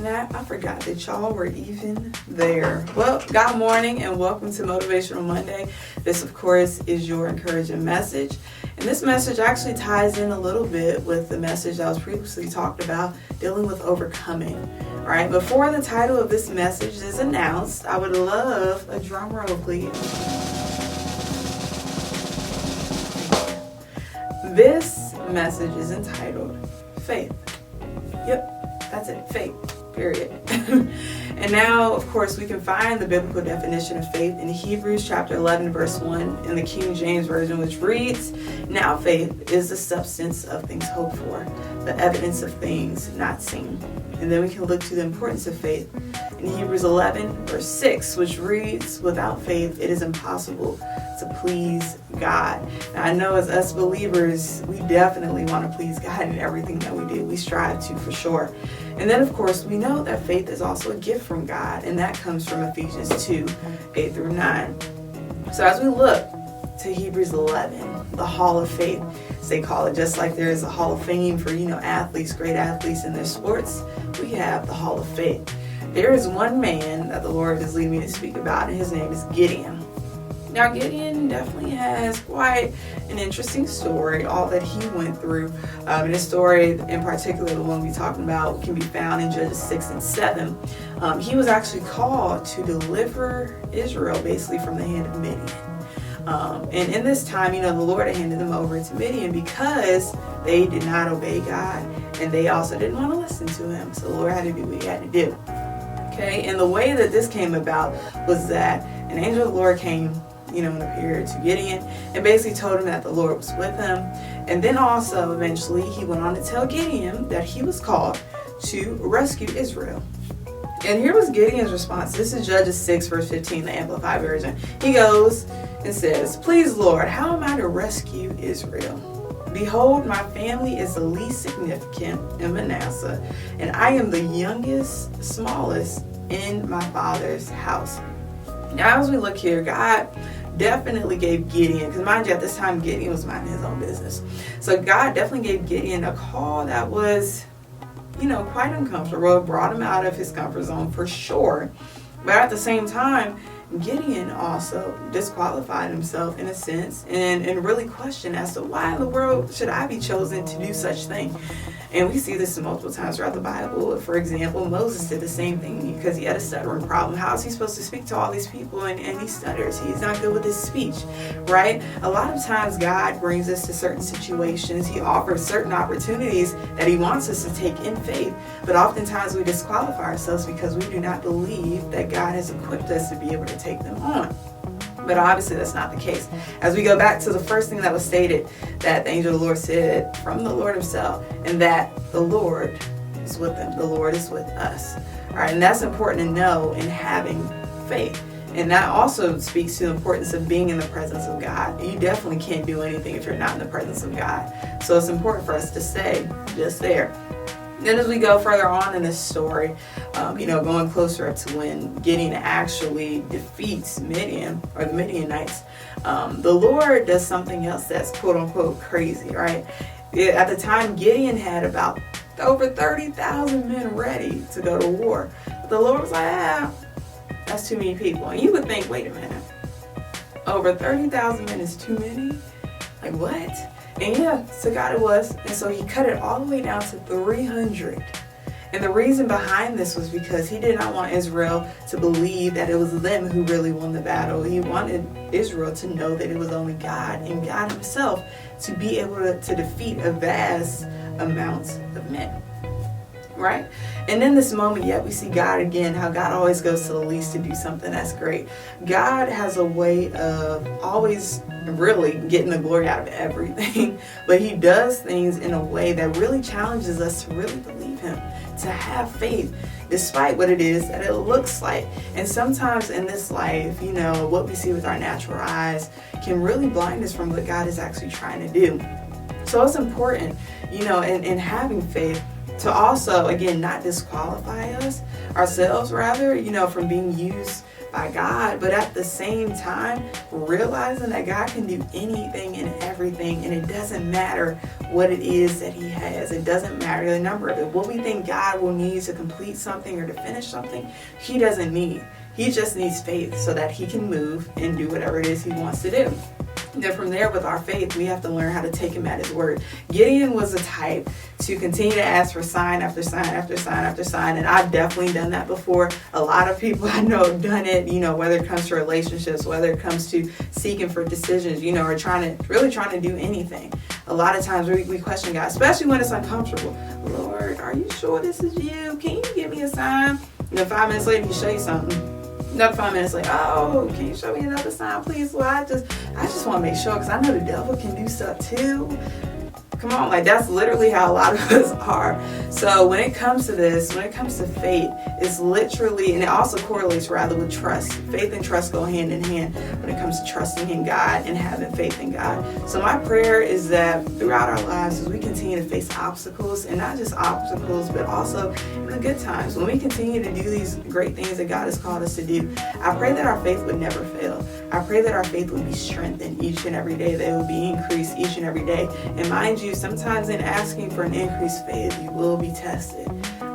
that? I forgot that y'all were even there. Well, good morning and welcome to Motivational Monday. This, of course, is your encouraging message. And this message actually ties in a little bit with the message that was previously talked about, dealing with overcoming. All right, before the title of this message is announced, I would love a drum roll, please. This message is entitled Faith. Yep, that's it, faith, period. And now, of course, we can find the biblical definition of faith in Hebrews chapter 11, verse 1 in the King James Version, which reads, "Now faith is the substance of things hoped for, the evidence of things not seen." And then we can look to the importance of faith in Hebrews 11, verse 6, which reads, "Without faith, it is impossible to please God." Now, I know as us believers, we definitely want to please God in everything that we do. We strive to, for sure. And then, of course, we know that faith is also a gift from God, and that comes from Ephesians 2, 8 through 9. So as we look to Hebrews 11, the Hall of Faith, as they call it, just like there is a Hall of Fame for, athletes, great athletes in their sports, we have the Hall of Faith. There is one man that the Lord is leading me to speak about, and his name is Gideon. Now, Gideon definitely has quite an interesting story, all that he went through. And his story, in particular, the one we're talking about, can be found in Judges 6 and 7. He was actually called to deliver Israel, basically, from the hand of Midian. And in this time, the Lord had handed them over to Midian because they did not obey God, and they also didn't want to listen to him. So the Lord had to do what he had to do. Okay, and the way that this came about was that an angel of the Lord came, and appeared to Gideon and basically told him that the Lord was with him. And then also, eventually, he went on to tell Gideon that he was called to rescue Israel. And here was Gideon's response. This is Judges 6, verse 15, the Amplified Version. He goes and says, "Please, Lord, how am I to rescue Israel? Behold, my family is the least significant in Manasseh, and I am the youngest, smallest in my father's house." Now, as we look here, God definitely gave Gideon, because mind you, at this time, Gideon was minding his own business. So God definitely gave Gideon a call that was, quite uncomfortable. It brought him out of his comfort zone for sure. But at the same time, Gideon also disqualified himself in a sense and really questioned as to why in the world should I be chosen to do such thing. And we see this multiple times throughout the Bible. For example, Moses did the same thing because he had a stuttering problem. How is he supposed to speak to all these people and he stutters? He's not good with his speech, right? A lot of times God brings us to certain situations. He offers certain opportunities that he wants us to take in faith. But oftentimes we disqualify ourselves because we do not believe that God has equipped us to be able to take them on. But obviously that's not the case. As we go back to the first thing that was stated, that the angel of the Lord said from the Lord himself, and that the Lord is with them. The Lord is with us. All right, and that's important to know in having faith. And that also speaks to the importance of being in the presence of God. You definitely can't do anything if you're not in the presence of God. So it's important for us to stay just there. Then as we go further on in this story, going closer up to when Gideon actually defeats Midian, or the Midianites, the Lord does something else that's quote unquote crazy, right? At the time, Gideon had about over 30,000 men ready to go to war. But the Lord was like, that's too many people. And you would think, wait a minute, over 30,000 men is too many? Like what? And yeah, to God it was. And so he cut it all the way down to 300. And the reason behind this was because he did not want Israel to believe that it was them who really won the battle. He wanted Israel to know that it was only God and God himself to be able to defeat a vast amount of men. Right? And in this moment, yet we see God again, how God always goes to the least to do something that's great. God has a way of always really getting the glory out of everything, but he does things in a way that really challenges us to really believe him, to have faith despite what it is that it looks like. And sometimes in this life, what we see with our natural eyes can really blind us from what God is actually trying to do. So it's important, in having faith, to also, again, not disqualify ourselves, from being used by God, but at the same time, realizing that God can do anything and everything, and it doesn't matter what it is that he has. It doesn't matter the number of it. What we think God will need to complete something or to finish something, he doesn't need. He just needs faith so that he can move and do whatever it is he wants to do. Then from there, with our faith, we have to learn how to take him at his word. Gideon was the type to continue to ask for sign after sign after sign after sign, and I've definitely done that before. A lot of people I know have done it, whether it comes to relationships, whether it comes to seeking for decisions, or really trying to do anything. A lot of times we question God, especially when it's uncomfortable. Lord, are you sure this is you? Can you give me a sign? 5 minutes later, he show you something. Another 5 minutes later, oh, can you show me another sign, please? Well, I just want to make sure, because I know the devil can do stuff too. Come on, that's literally how a lot of us are. So when it comes to this, when it comes to faith, it's literally, and it also correlates rather with trust. Faith and trust go hand in hand when it comes to trusting in God and having faith in God. So my prayer is that throughout our lives, as we continue to face obstacles, and not just obstacles, but also in the good times, when we continue to do these great things that God has called us to do, I pray that our faith would never fail. I pray that our faith would be strengthened each and every day, that it would be increased each and every day. And mind you, sometimes in asking for an increased faith, you will be tested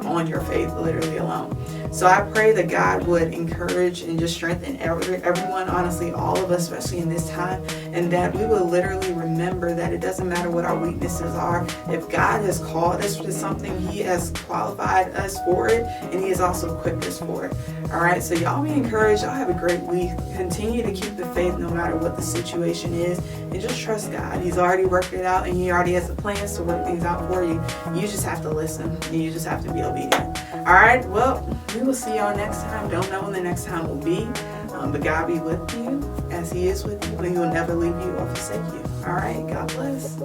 on your faith, literally alone. So I pray that God would encourage and just strengthen everyone, honestly, all of us, especially in this time, and that we will literally remember that it doesn't matter what our weaknesses are. If God has called us to something, he has qualified us for it, and he has also equipped us for it. All right, so y'all be encouraged. Y'all have a great week. Continue to keep the faith no matter what the situation is, and just trust God. He's already worked it out, and he already has the plans to work things out for you. You just have to listen, and you just have to be obedient. All right, well, we will see y'all next time. Don't know when the next time will be, but God be with you as he is with you, and he will never leave you or forsake you. All right, God bless.